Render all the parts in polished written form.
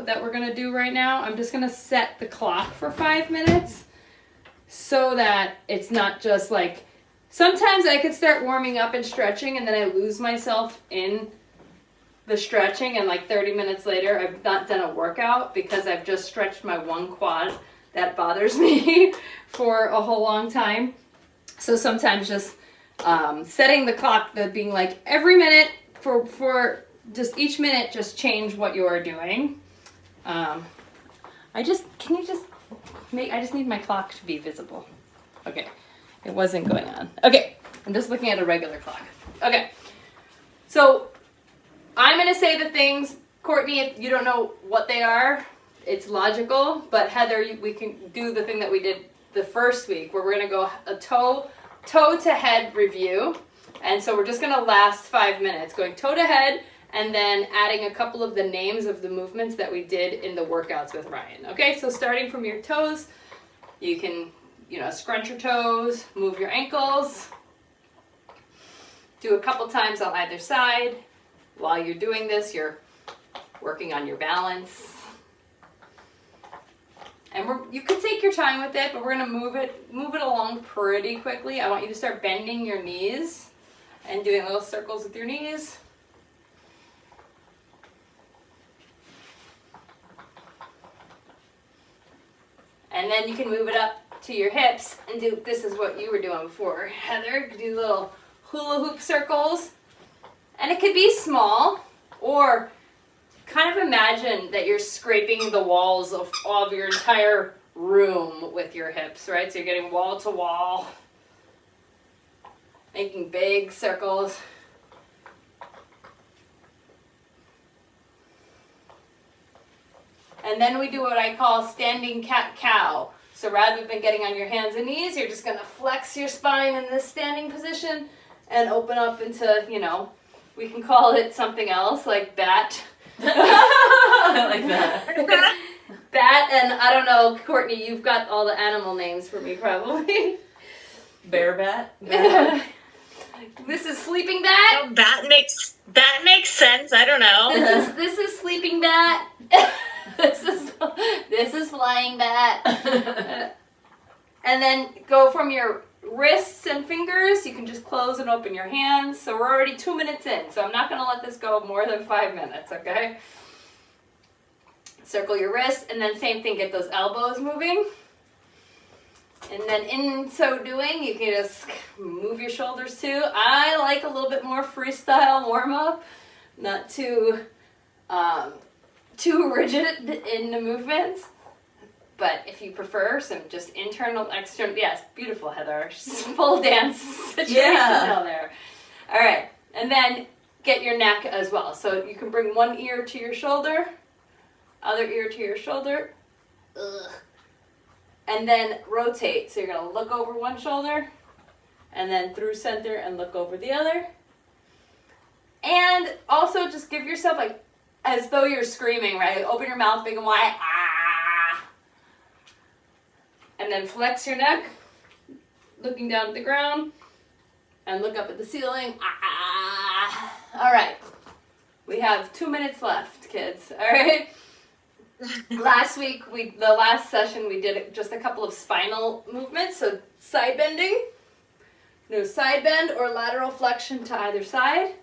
that we're gonna do right now. I'm just gonna set the clock for 5 minutes so that it's not just like, sometimes I could start warming up and stretching and then I lose myself in the stretching and like 30 minutes later I've not done a workout because I've just stretched my one quad that bothers me for a whole long time. So sometimes just setting the clock, that being like every minute for just each minute, just change what you're doing. I just need my clock to be visible. Okay, it wasn't going on. Okay, I'm just looking at a regular clock. Okay, so I'm gonna say the things, Courtney, if you don't know what they are, it's logical, but Heather, we can do the thing that we did the first week where we're gonna go a toe to head review. And so we're just gonna last 5 minutes going toe to head and then adding a couple of the names of the movements that we did in the workouts with Ryan. Okay, so starting from your toes, you can, scrunch your toes, move your ankles, do a couple times on either side. While you're doing this, you're working on your balance. And you can take your time with it, but we're gonna move it along pretty quickly. I want you to start bending your knees and doing little circles with your knees. And then you can move it up to your hips and do, this is what you were doing before, Heather. Do little hula hoop circles. And it could be small, or kind of imagine that you're scraping the walls of your entire room with your hips, right? So you're getting wall to wall, making big circles. And then we do what I call standing cat-cow. So rather than getting on your hands and knees, you're just gonna flex your spine in this standing position and open up into, we can call it something else, like bat. I like that. Bat, and I don't know, Courtney, you've got all the animal names for me probably. Bear bat? This is sleeping bat. Oh, that makes sense. I don't know. This is sleeping bat. This is flying bat. And then go from your wrists and fingers. You can just close and open your hands. So we're already 2 minutes in, so I'm not going to let this go more than 5 minutes, okay? Circle your wrists, and then same thing, get those elbows moving. And then in so doing, you can just move your shoulders too. I like a little bit more freestyle warm-up, not too rigid in the movements. But if you prefer some just internal, external, yes, beautiful, Heather. Full dance situation down there. All right, and then get your neck as well. So you can bring one ear to your shoulder, other ear to your shoulder. Ugh. And then rotate. So you're gonna look over one shoulder, and then through center and look over the other. And also just give yourself like, as though you're screaming, right? Open your mouth big and wide, ah. And then flex your neck, looking down at the ground, and look up at the ceiling, ah. All right, we have 2 minutes left, kids, all right? Last week, the last session, we did just a couple of spinal movements, so side bending, no side bend or lateral flexion to either side.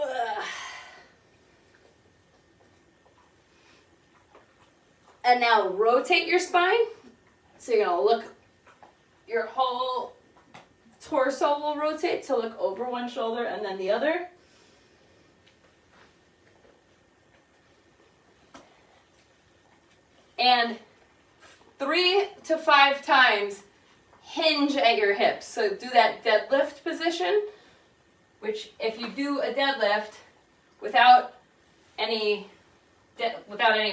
Ugh. And now rotate your spine. So you're gonna look, your whole torso will rotate to look over one shoulder and then the other. And 3 to 5 times hinge at your hips. So do that deadlift position, which if you do a deadlift without any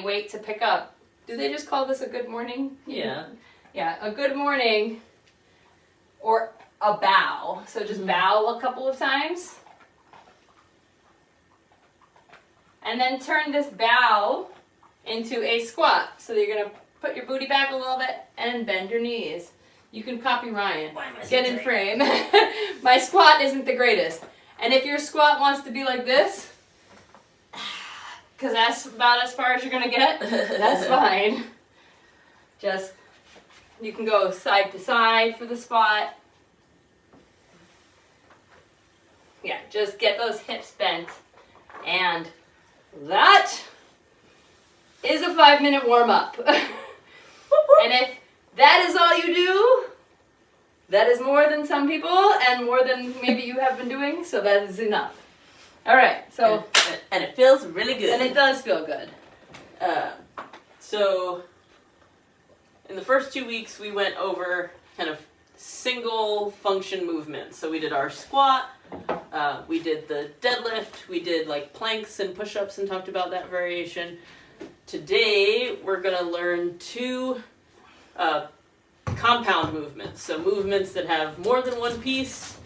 weight to pick up, do they just call this a good morning? Yeah. Yeah, a good morning or a bow. So just bow a couple of times. And then turn this bow into a squat. So you're going to put your booty back a little bit and bend your knees. You can copy Ryan. Get in frame. My squat isn't the greatest. And if your squat wants to be like this, because that's about as far as you're gonna get, that's fine. Just, you can go side to side for the squat. Yeah, just get those hips bent. And that is a 5-minute warm-up. And if that is all you do, that is more than some people and more than maybe you have been doing, so that is enough. All right, so... And it feels really good. And it does feel good. So, in the first 2 weeks, we went over kind of single function movements. So we did our squat, we did the deadlift, we did like planks and push-ups and talked about that variation. Today, we're going to learn 2 compound movements. So movements that have more than one piece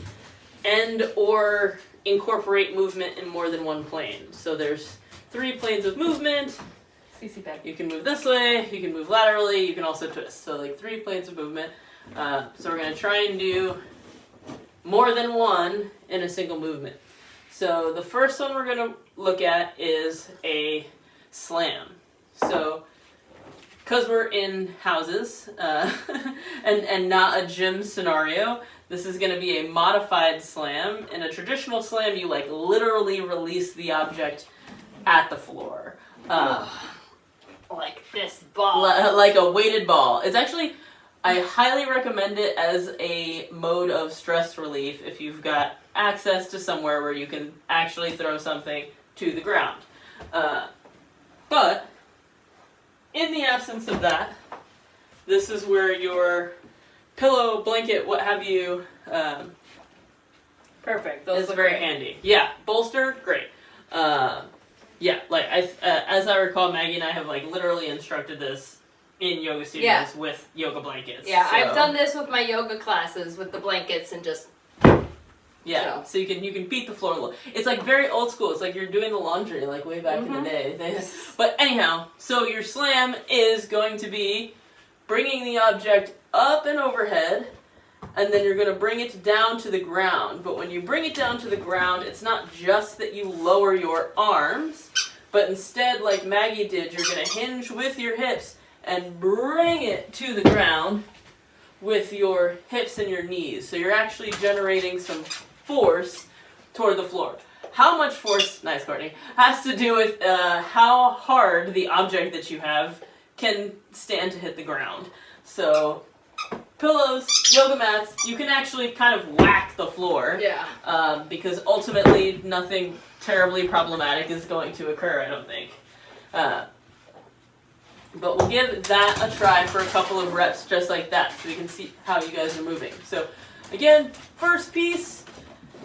and or incorporate movement in more than one plane. So there's 3 planes of movement. CC back. You can move this way, you can move laterally, you can also twist. So like 3 planes of movement. So we're going to try and do more than one in a single movement. So the first one we're going to look at is a slam. So because we're in houses and not a gym scenario, this is going to be a modified slam. In a traditional slam, you like literally release the object at the floor. Like this ball. Like a weighted ball. It's actually, I highly recommend it as a mode of stress relief if you've got access to somewhere where you can actually throw something to the ground. But in the absence of that, this is where your pillow, blanket, what have you, Perfect. Those is look very great. handy. Yeah, bolster, great. Yeah, like as I recall, Maggie and I have like literally instructed this in yoga studios with yoga blankets. Yeah, so. I've done this with my yoga classes with the blankets and just... Yeah, so you can beat the floor a little. It's like very old school. It's like you're doing the laundry like way back in the day. But anyhow, so your slam is going to be bringing the object up and overhead, and then you're going to bring it down to the ground. But when you bring it down to the ground, it's not just that you lower your arms, but instead, like Maggie did, you're going to hinge with your hips and bring it to the ground with your hips and your knees. So you're actually generating some force toward the floor. How much force, nice Courtney, has to do with how hard the object that you have can stand to hit the ground. So pillows, yoga mats, you can actually kind of whack the floor. Yeah. Because ultimately nothing terribly problematic is going to occur, I don't think. But we'll give that a try for a couple of reps just like that so we can see how you guys are moving. So again, first piece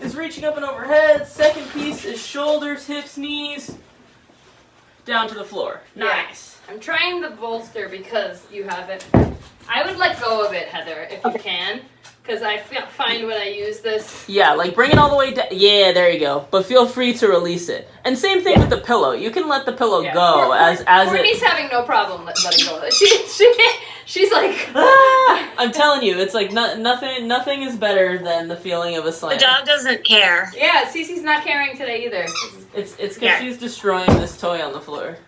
is reaching up and overhead. Second piece is shoulders, hips, knees, down to the floor. Nice. Yeah. I'm trying the bolster because you have it. I would let go of it, Heather, if you can, because I find when I use this... Yeah, like bring it all the way down. Yeah, there you go. But feel free to release it. And same thing with the pillow. You can let the pillow go as Courtney's having no problem letting go of it. She's like... Ah! I'm telling you, it's like nothing is better than the feeling of a slam. The dog doesn't care. Yeah, Cece's not caring today either. It's because she's destroying this toy on the floor.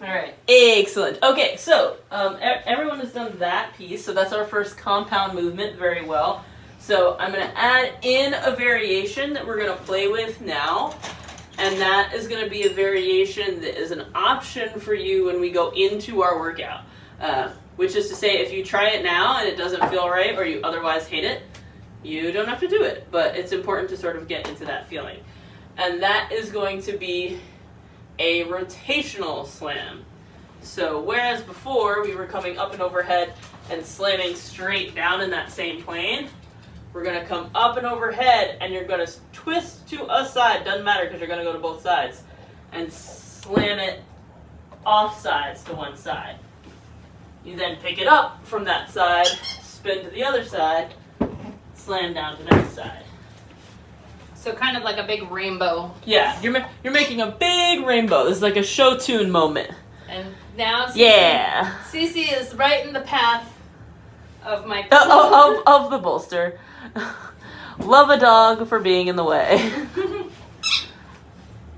All right. Excellent. Okay, so everyone has done that piece, so that's our first compound movement very well. So I'm going to add in a variation that we're going to play with now, and that is going to be a variation that is an option for you when we go into our workout, which is to say if you try it now and it doesn't feel right or you otherwise hate it, you don't have to do it, but it's important to sort of get into that feeling. And that is going to be a rotational slam. So whereas before we were coming up and overhead and slamming straight down in that same plane, we're going to come up and overhead and you're going to twist to a side, doesn't matter because you're going to go to both sides, and slam it off sides to one side. You then pick it up from that side, spin to the other side, slam down to the next side. So kind of like a big rainbow. Yeah, you're making a big rainbow. This is like a show tune moment. And now Cece is right in the path of my... of the bolster. Love a dog for being in the way.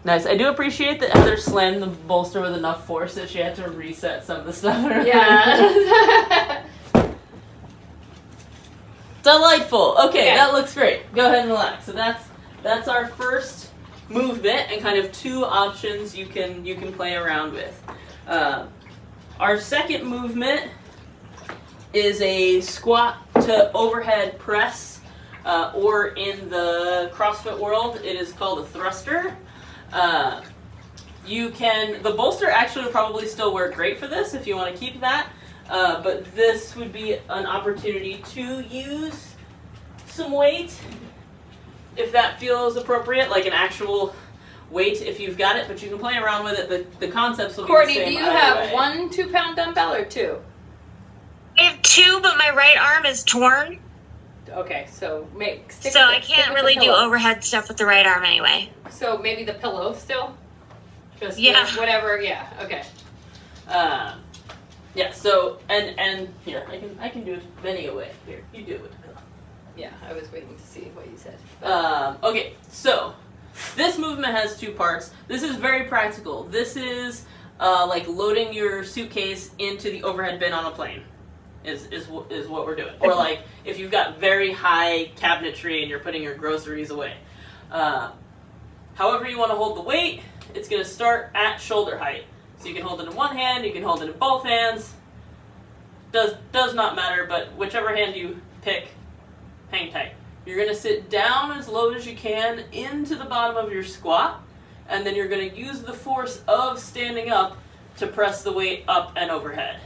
Nice. I do appreciate that Heather slammed the bolster with enough force that she had to reset some of the stuff. Yeah. Delightful. Okay, Okay. that looks great. Go ahead and relax. So that's our first movement and kind of two options you can play around with. Our second movement is a squat to overhead press, or in the CrossFit world, it is called a thruster. The bolster actually would probably still work great for this if you want to keep that, but this would be an opportunity to use some weight if that feels appropriate, like an actual weight if you've got it, but you can play around with it. The concepts will Courtney, be the same. do you either have way. 1 2-pound dumbbell or 2? I have 2, but my right arm is torn, Okay, so so I can't really do overhead stuff with the right arm anyway. So maybe the pillow still? Just Yeah. whatever, yeah, okay. Yeah. So and here I can do it many a way. Here, you do it. Yeah, I was waiting to see what you said. Okay, so this movement has 2 parts. This is very practical. This is like loading your suitcase into the overhead bin on a plane. Is what we're doing. Or like if you've got very high cabinetry and you're putting your groceries away. However you want to hold the weight, it's going to start at shoulder height. So you can hold it in one hand, you can hold it in both hands. Does not matter, but whichever hand you pick, hang tight. You're going to sit down as low as you can into the bottom of your squat, and then you're going to use the force of standing up to press the weight up and overhead.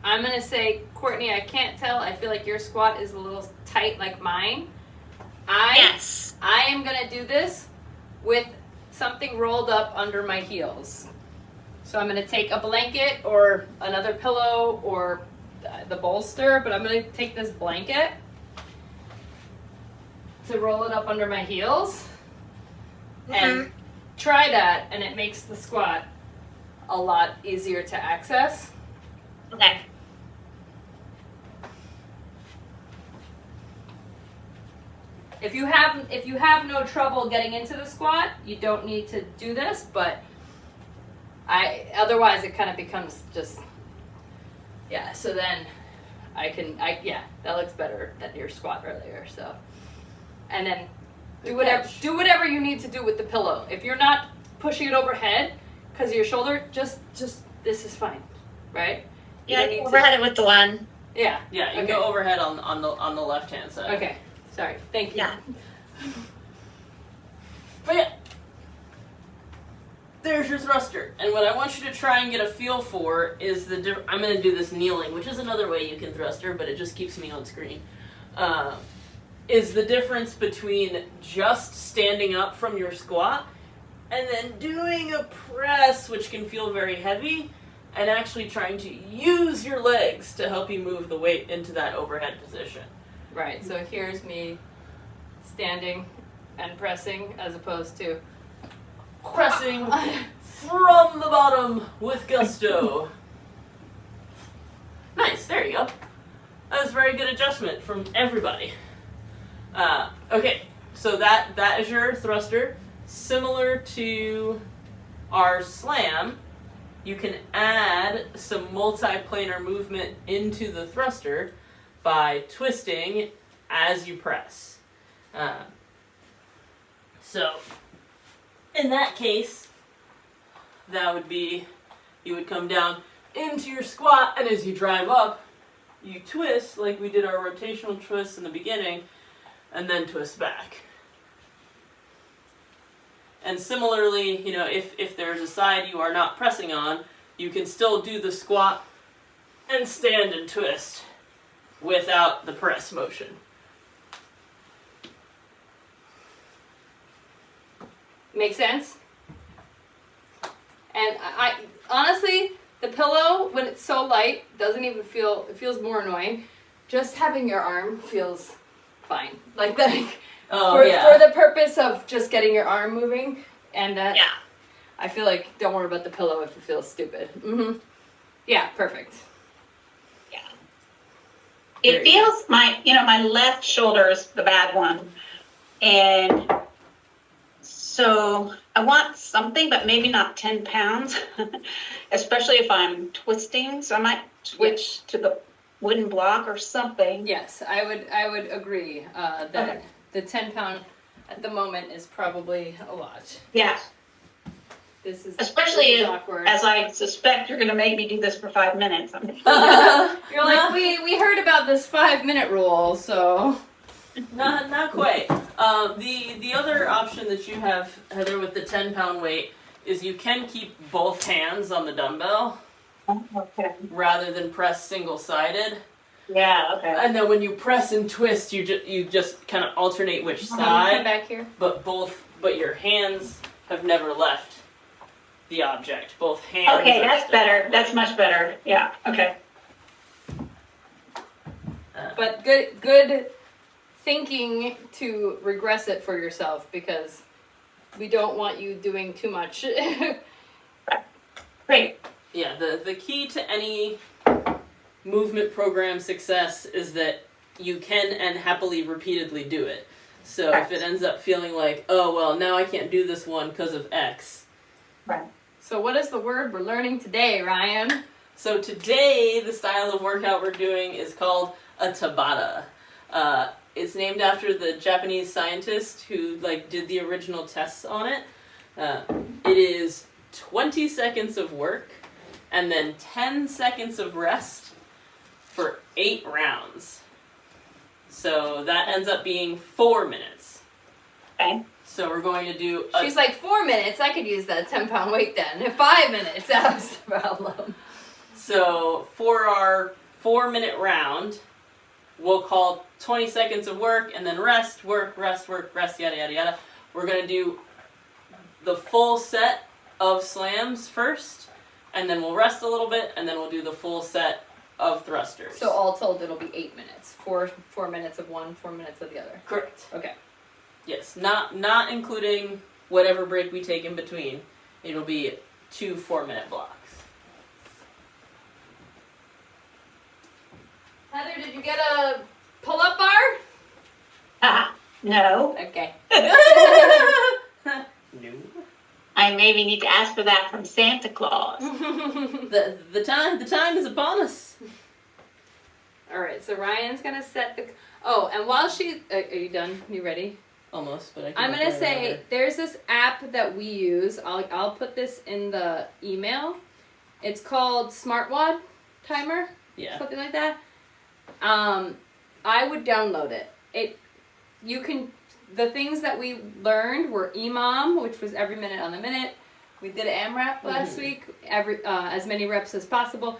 I'm going to say, Courtney, I can't tell. I feel like your squat is a little tight like mine. Yes. I am going to do this with something rolled up under my heels. So I'm going to take a blanket or another pillow or the bolster, but I'm going to take this blanket to roll it up under my heels and try that, and it makes the squat a lot easier to access. Okay. If you have no trouble getting into the squat, you don't need to do this, but otherwise it kind of becomes just, yeah, so then that looks better than your squat earlier, so. And then do whatever you need to do with the pillow. If you're not pushing it overhead because of your shoulder, just this is fine, right? Yeah, I can overhead it with the one. Yeah. Yeah, you can go overhead on the left hand side. Okay. Sorry. Thank you. Yeah. But yeah, there's your thruster. And what I want you to try and get a feel for is I'm going to do this kneeling, which is another way you can thruster, but it just keeps me on screen. Is the difference between just standing up from your squat and then doing a press, which can feel very heavy, and actually trying to use your legs to help you move the weight into that overhead position. Right. So here's me standing and pressing as opposed to Pressing from the bottom with gusto. Nice, there you go. That was a very good adjustment from everybody. Okay, so that is your thruster. Similar to our slam, you can add some multi-planar movement into the thruster by twisting as you press. So, in that case, that would be, you would come down into your squat, and as you drive up, you twist like we did our rotational twist in the beginning, and then twist back. And similarly, if there's a side you are not pressing on, you can still do the squat and stand and twist without the press motion. Make sense? And I honestly, the pillow, when it's so light, doesn't even feel, it feels more annoying. Just having your arm feels fine. Like that. For the purpose of just getting your arm moving. And I feel like, don't worry about the pillow if it feels stupid. Mm-hmm. Yeah, perfect. Yeah. It feels my left shoulder is the bad one. And So I want something, but maybe not 10 pounds, especially if I'm twisting. So I might switch to the wooden block or something. Yes, I would agree that Okay. the 10-pound at the moment is probably a lot. Yeah. this Especially is awkward. as I suspect you're going to make me do this for 5 minutes. You're like, we heard about this 5-minute rule, so. Not quite. The other option that you have, Heather, with the 10-pound weight is you can keep both hands on the dumbbell Okay. rather than press single-sided. Yeah, okay. And then when you press and twist, you just kind of alternate which Come side, back here. but your hands have never left the object. Both hands. Okay, are that's still- better. That's much better. Yeah, okay. But good thinking to regress it for yourself, because we don't want you doing too much. Great. Yeah, the key to any movement program success is that you can and happily repeatedly do it. So if it ends up feeling like, oh, well, now I can't do this one because of X. Right. So what is the word we're learning today, Ryan? So today, the style of workout we're doing is called a Tabata. It's named after the Japanese scientist who did the original tests on it. It is 20 seconds of work and then 10 seconds of rest for 8 rounds. So that ends up being 4 minutes. Okay. So we're going to do She's like, 4 minutes, I could use that 10-pound weight then. 5 minutes, that was the problem. So for our 4-minute round, we'll call 20 seconds of work and then rest, work, rest, yada, yada, yada. We're going to do the full set of slams first, and then we'll rest a little bit, and then we'll do the full set of thrusters. So all told, it'll be 8 minutes. 4 minutes of one, 4 minutes of the other. Correct. Okay. Yes, not including whatever break we take in between. It'll be 2 4-minute blocks. Heather, did you get a pull-up bar? No. Okay. No. I maybe need to ask for that from Santa Claus. The time is upon us. All right, so Ryan's gonna set the. Oh, and while she, are you done? You ready? Almost, but I'm gonna say there's this app that we use. I'll put this in the email. It's called SmartWatt Timer. Yeah. Something like that. I would download it. The things that we learned were EMOM, which was every minute on the minute. We did AMRAP last week, as many reps as possible.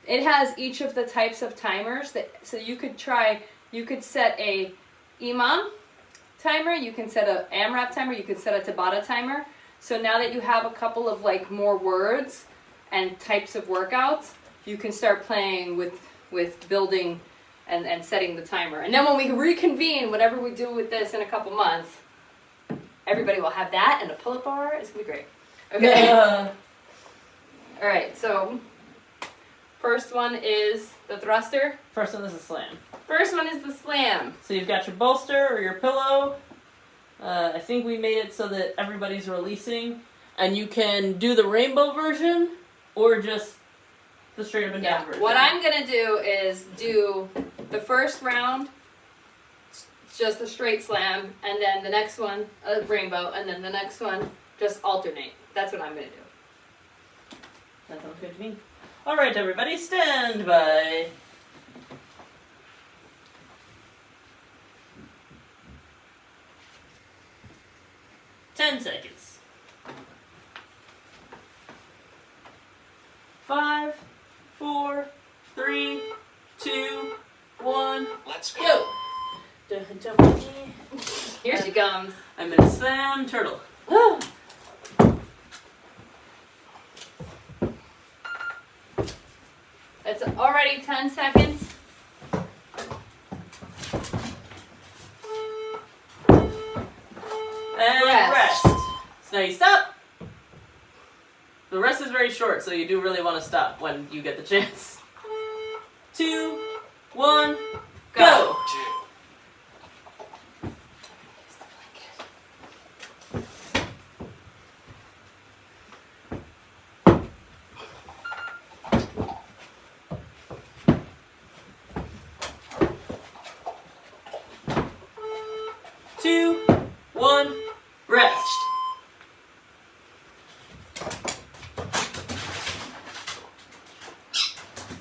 It has each of the types of timers so you could set a EMOM timer, you can set a AMRAP timer, you can set a Tabata timer. So now that you have a couple of more words and types of workouts, you can start playing with building and setting the timer. And then when we reconvene, whatever we do with this in a couple months, everybody will have that and a pull-up bar. It's gonna be great. Okay. All right, so first one is the thruster. First one is a slam. First one is the slam. So you've got your bolster or your pillow. I think we made it so that everybody's releasing. And you can do the rainbow version or just the straight up and down version. What I'm going to do is do the first round, just a straight slam, and then the next one, a rainbow, and then the next one, just alternate. That's what I'm going to do. That sounds good to me. All right, everybody, stand by. Ten seconds. 5, 4, 3, 2, 1. Let's go. Go. Here she comes. I'm gonna slam turtle. It's already 10 seconds. And rest. So now you stop. The rest is very short, so you do really want to stop when you get the chance. 2, 1, go. 2.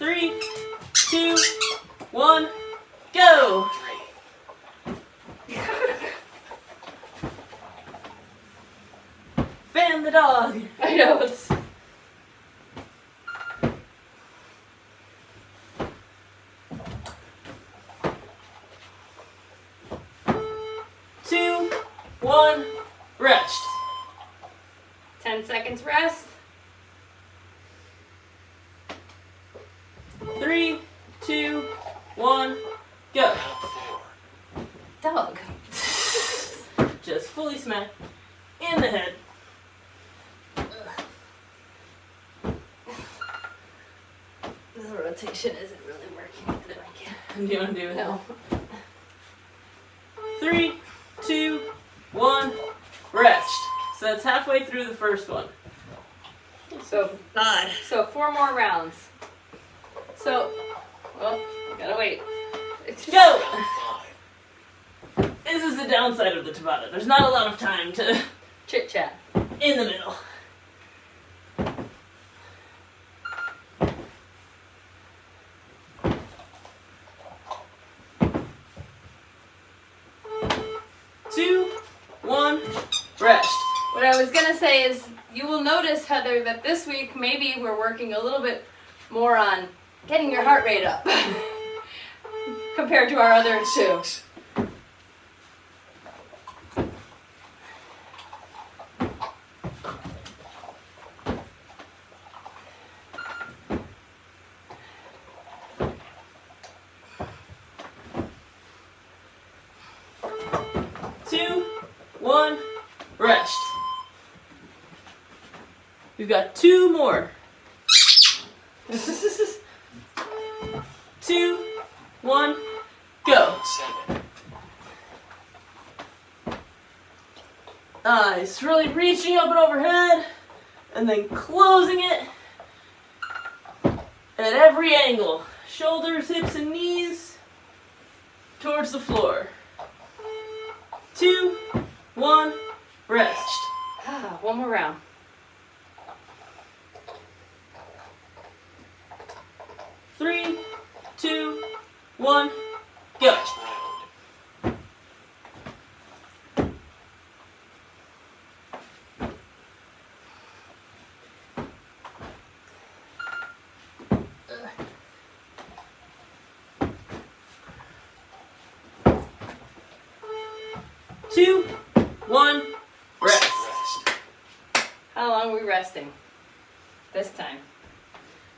3, 2, 1, go! Fan the dog! I know. It's... 2, 1, rest. 10 seconds rest. 3, 2, 1, go. Dog. Just fully smack in the head. The rotation isn't really working. Do you want to do it? No. 3, 2, 1, rest. So that's halfway through the first one. God. So 4 more rounds. So, well, I gotta wait. Go! This is the downside of the Tabata. There's not a lot of time to Chit chat. in the middle. Two, 1, rest. What I was gonna say is, you will notice, Heather, that this week maybe we're working a little bit more on getting your heart rate up compared to our other 2. Two, 1, rest. We've got 2 more. 2, 1, go. Nice. Really reaching up and overhead, and then closing it at every angle. Shoulders, hips, and knees towards the floor. 2, 1, rest. One more round. 3, 2, 1, go. Two, 1, rest. How long are we resting this time?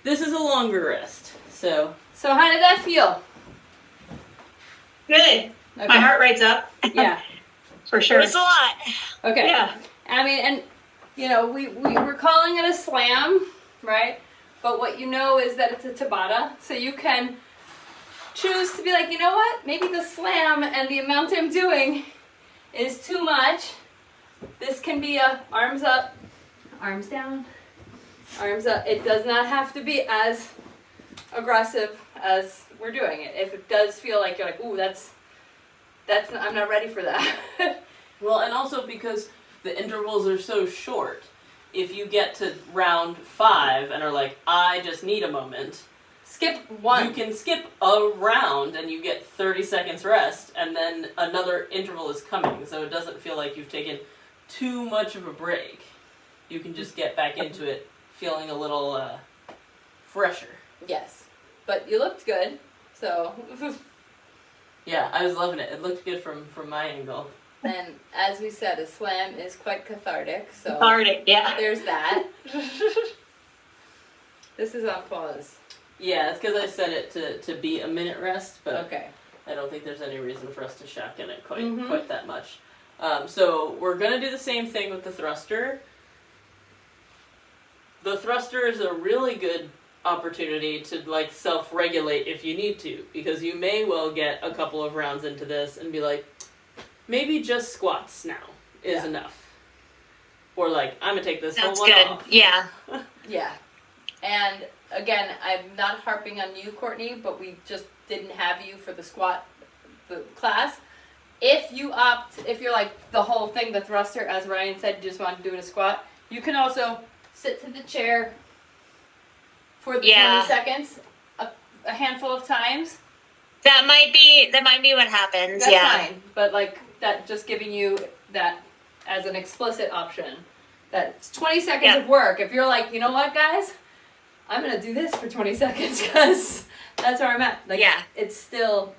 This is a longer rest, so So how did that feel? Good. Okay. My heart rate's up. Yeah. For sure. It's a lot. Okay. Yeah. I mean, and you know, we're calling it a slam, right? But what you know is that it's a Tabata, so you can choose to be like, you know what? Maybe the slam and the amount I'm doing is too much. This can be a arms up, arms down, arms up. It does not have to be as aggressive as we're doing it. If it does feel like you're like, ooh, that's I'm not ready for that. well, and also because the intervals are so short. If you get to round 5 and are like, I just need a moment, Skip one. you can skip a round and you get 30 seconds rest, and then another interval is coming, so it doesn't feel like you've taken too much of a break. You can just get back into it feeling a little fresher. Yes, but you looked good, so. Yeah, I was loving it. It looked good from my angle. And as we said, a slam is quite cathartic, so Cathartic, yeah. there's that. This is on pause. Yeah, it's because I set it to be a minute rest, but Okay. I don't think there's any reason for us to shotgun it quite Mhm. quite that much. So we're gonna do the same thing with the thruster. The thruster is a really good opportunity to like self-regulate if you need to, because you may well get a couple of rounds into this and be like, maybe just squats now is Yeah. enough, or like I'm gonna take this Sounds whole one good. off. Yeah. Yeah. And again, I'm not harping on you, Courtney, but we just didn't have you for the class. If you if you're like the whole thing, the thruster, as Ryan said, you just want to do it a squat, you can also sit to the chair for the Yeah. 20 seconds, a handful of times, That might be what happens. that's yeah. fine. But like that, just giving you that as an explicit option. That's 20 seconds of work. If you're like, you know what, guys, I'm gonna do this for 20 seconds because that's where I'm at. Like, it's still.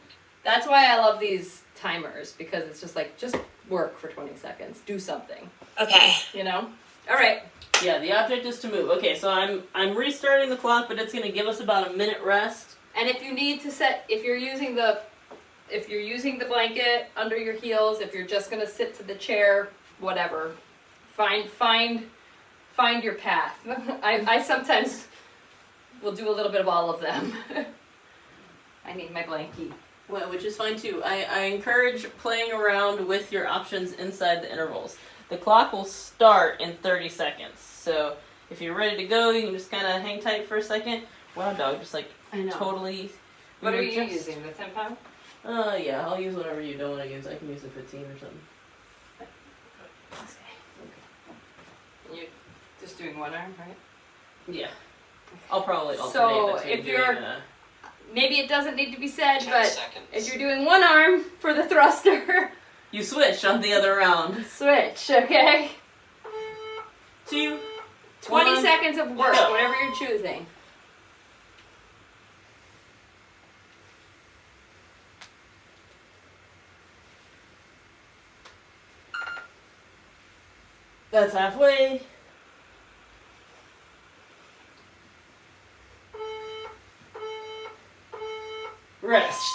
That's why I love these timers, because it's just like, just work for 20 seconds, do something. Okay. You know. All right. Yeah, the object is to move. Okay, so I'm restarting the clock, but it's going to give us about a minute rest. And if you need to set, if you're using the blanket under your heels, if you're just gonna sit to the chair, whatever, find your path. I sometimes will do a little bit of all of them. I need my blankie. Well, which is fine too. I encourage playing around with your options inside the intervals. The clock will start in 30 seconds. So if you're ready to go, you can just kind of hang tight for a second. Wow, dog, just like totally. What are you using? The 10 pound? Yeah, I'll use whatever you don't want to use. I can use a 15 or something. You're just doing one arm, right? Yeah. I'll probably alternate So between if you're, doing, maybe it doesn't need to be said, but if you're doing one arm for the thruster, you switch on the other round. switch, okay? 2, 20 1, seconds of work, go. whatever you're choosing. That's halfway. Rest.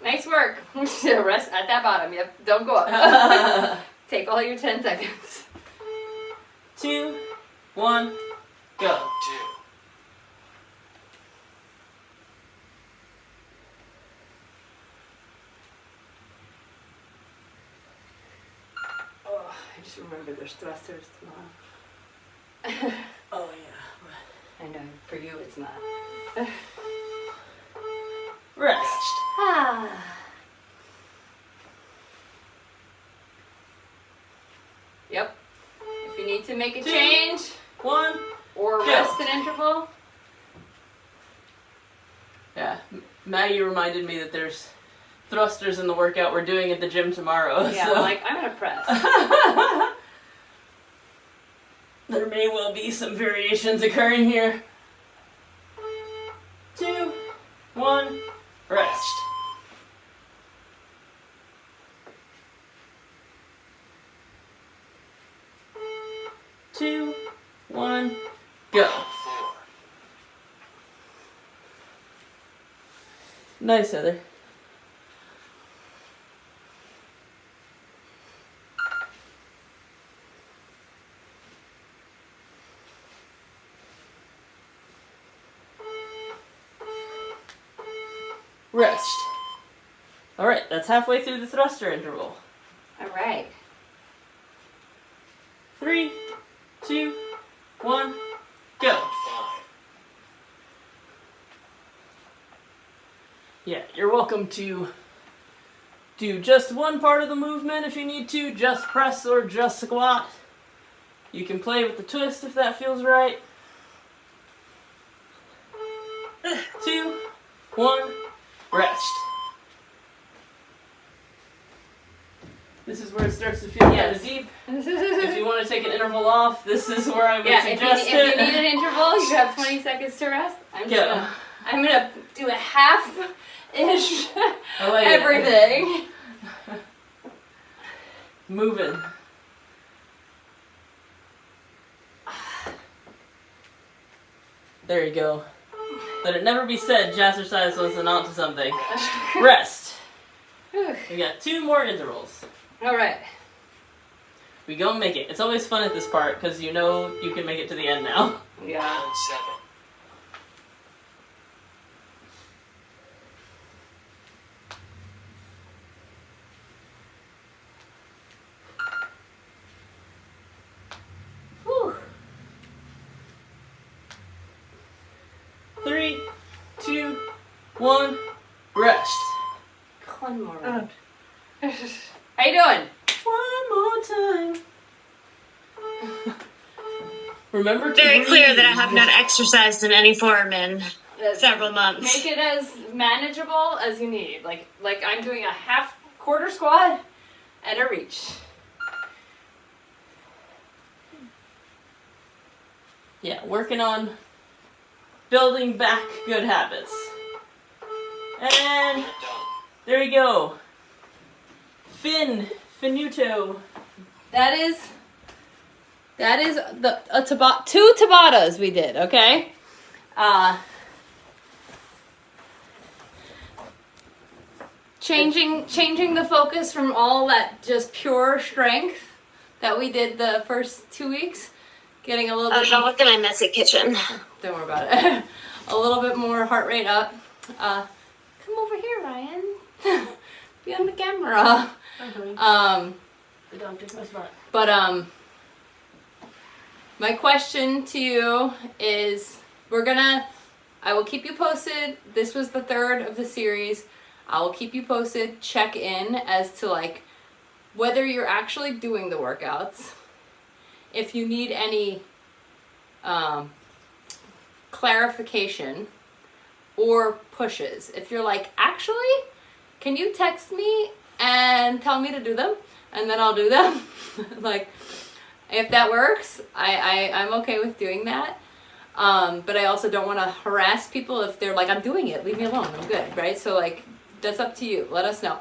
Nice work. Rest at that bottom. Yep. Don't go up. Take all your 10 seconds. 2, 1, go. Oh, I just remember there's thrusters tomorrow. Oh yeah. I know, for you it's not. Rest. Yep. If you need to make a change 1, or go. rest an interval. Yeah. Maggie reminded me that there's thrusters in the workout we're doing at the gym tomorrow. Yeah, so. like I'm gonna press. There may well be some variations occurring here. 2, 1, rest. Two, 1, go. Nice, Heather. Rest. Alright, that's halfway through the thruster interval. All right. 3, 2, 1, go. Yeah, you're welcome to do just one part of the movement if you need to, just press or just squat. You can play with the twist if that feels right. 2, 1, rest. This is where it starts to feel kind of deep. If you want to take an interval off, this is where I would suggest if you need an interval, you have 20 seconds to rest. I'm gonna do a half-ish everything. Moving. There you go. Let it never be said jazzercise wasn't onto something. Rest. We got 2 more intervals. All right. We go make it. It's always fun at this part because you know you can make it to the end now. Yeah. 7. Whew. 3, 2, 1, rest. One more round. How you doing? One more time. Remember to Very clear breathe. that I have not exercised in any form in several months. Make it as manageable as you need. Like I'm doing a quarter squat and a reach. Yeah, working on building back good habits. And there you go. Finito. That is the two Tabatas we did, okay? Changing the focus from all that just pure strength that we did the first 2 weeks, getting a little bit. Don't look at my messy kitchen. Don't worry about it. A little bit more heart rate up. Come over here, Ryan. Be on the camera. Don't take my spot. But my question to you is, I will keep you posted. This was the third of the series. I will keep you posted. Check in as to like whether you're actually doing the workouts. If you need any clarification or pushes. If you're like, actually, can you text me and tell me to do them? And then I'll do them. Like, if that works, I'm okay with doing that. But I also don't want to harass people if they're like, I'm doing it, leave me alone, I'm good, right? So like, that's up to you, let us know.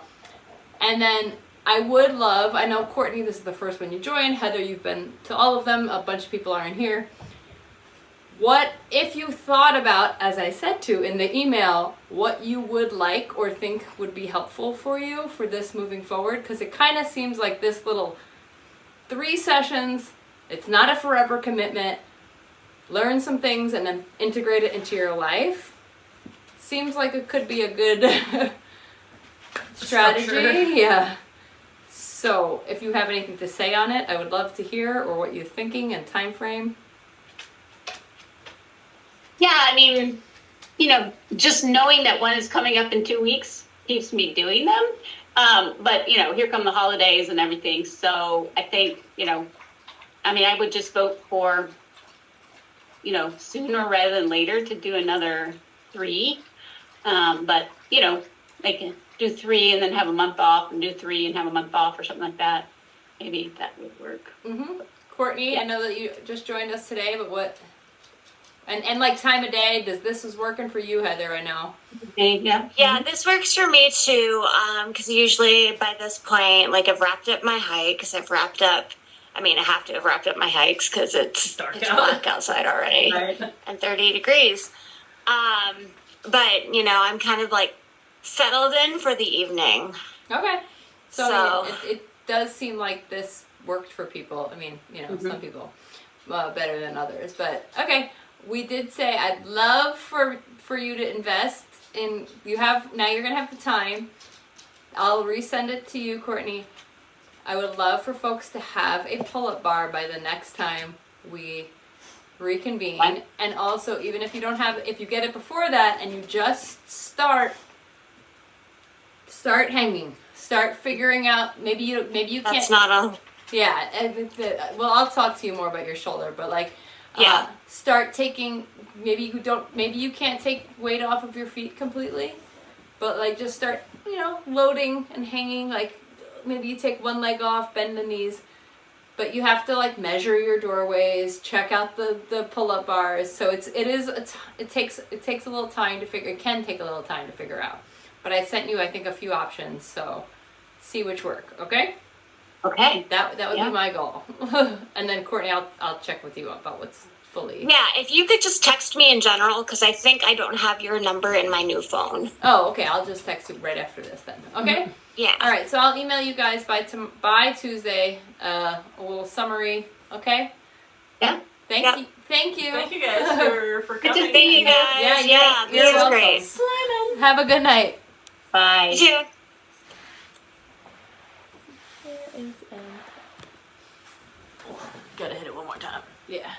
And then I would love, I know Courtney, this is the first one you joined, Heather, you've been to all of them, a bunch of people are in here. What, if you thought about, as I said to in the email, what you would like or think would be helpful for you for this moving forward? Because it kind of seems like this little 3 sessions, it's not a forever commitment, learn some things and then integrate it into your life. Seems like it could be a good strategy. Structure. Yeah. So if you have anything to say on it, I would love to hear, or what you're thinking and time frame. Yeah, I mean, just knowing that one is coming up in 2 weeks keeps me doing them. But, here come the holidays and everything. So I think, I would just vote for, sooner rather than later to do another 3. But, they can do 3 and then have a month off, and do 3 and have a month off or something like that. Maybe that would work. Mm-hmm. Courtney, yeah. I know that you just joined us today, but what... And like time of day, this is working for you, Heather, I know. Yeah. Yeah, this works for me too. Because usually by this point, like I've wrapped up my hike. I have to have wrapped up my hikes because it's black outside already, Right. And 30 degrees. But I'm kind of like settled in for the evening. Okay. So it does seem like this worked for people. I mean, some people better than others, but okay. We did say I'd love for you to invest in, now you're going to have the time. I'll resend it to you, Courtney. I would love for folks to have a pull-up bar by the next time we reconvene. What? And also, even if you if you get it before that and you just start hanging, start figuring out, maybe you can't. That's not a... Yeah, well, I'll talk to you more about your shoulder, but like, start taking, maybe you can't take weight off of your feet completely, but like just start, loading and hanging, like maybe you take one leg off, bend the knees, but you have to like measure your doorways, check out the pull-up bars. So it takes a little time to figure, it can take a little time to figure out, but I sent you, I think, a few options, so see which work, okay? Okay. That would be my goal. And then Courtney, I'll check with you about what's fully. Yeah, if you could just text me in general, because I think I don't have your number in my new phone. Oh, okay. I'll just text you right after this then. Okay? Yeah. All right. So I'll email you guys by Tuesday a little summary. Okay? Yeah. Thank you. Thank you guys for coming. Good to see you guys. Yeah, This was welcome. great. Slamming. Have a good night. Bye. You too. Gotta hit it one more time. Yeah.